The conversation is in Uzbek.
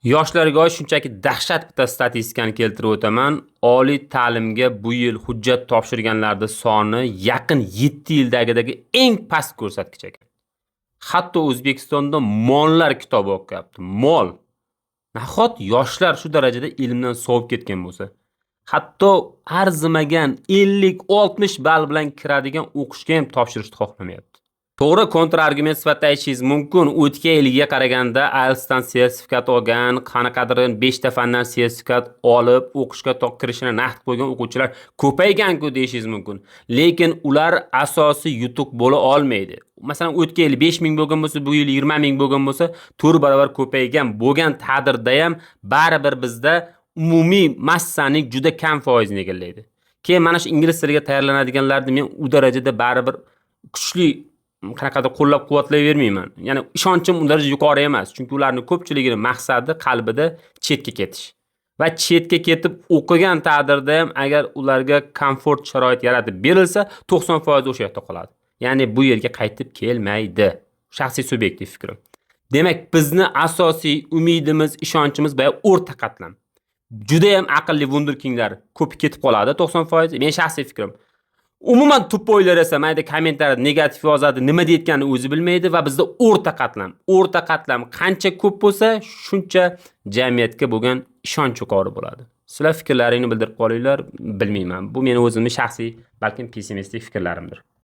Yoshlarga shunchaki dahshat bitta statistikani keltirib o'taman. Oliy ta'limga bu yil hujjat topshirganlarda soni yaqin 7 yildagidagi eng past ko'rsatkich ekan. Hatto O'zbekistonda mollar kitob o'qiyapti. Mol. Nahot yoshlar shu darajada ilmdan sovib ketgan bo'lsa, hatto arzimagan 50-60 ball bilan kiradigan o'qishga ham topshirishni xohlamayapti. To'g'ri, kontrargument sifatida aytishingiz mumkin. O'tgan yilga qaraganda IELTS dan sertifikat olgan, qanaqadir 5 ta fandan sertifikat olib, o'qishga kirishini naqd qo'ygan o'quvchilar ko'paygan-ku deyishingiz mumkin. Lekin ular asosiy yutuq bo'la olmaydi. Masalan, o'tgan yil 5000 bo'lgan bo'lsa, bu yil 20000 bo'lgan bo'lsa, 4 barobar ko'paygan bo'lgan taqdirda ham baribir bizda umumiy massaning juda kam foizini egallaydi. Keyin mana shu ingliz tiliga tayyorlanadiganlarni men u darajada baribir kuchli qanaqadir qo'llab-quvvatlayvermayman. Ya'ni ishonchim u darajada yuqori emas, chunki ularning ko'pchiligining maqsadi qalbida chetga ketish. Va chetga ketib o'qigan taqdirda ham agar ularga komfort sharoit yaratib berilsa, 90% o'sha yerda qoladi. Ya'ni bu yerga qaytib kelmaydi. Shaxsiy subyektiv fikrim. Demak, bizni asosiy umidimiz, ishonchimiz bu o'rta qatlam. Juda ham aqlli wunderkindlar ko'p ketib qoladi 90%. Men shaxsiy fikrim. Umuman tupoylar esa mayda kommentariyada negativ yozadi, nima deyotganini o'zi bilmaydi va bizda o'rta qatlam. O'rta qatlam qancha ko'p bo'lsa, shuncha jamiyatga bo'lgan ishonch yuqori bo'ladi. Sizlar fikrlaringizni bildirib qolinglar, bilmayman. Bu meni o'zimning shaxsiy, balkim pessimistik fikrlarimdir.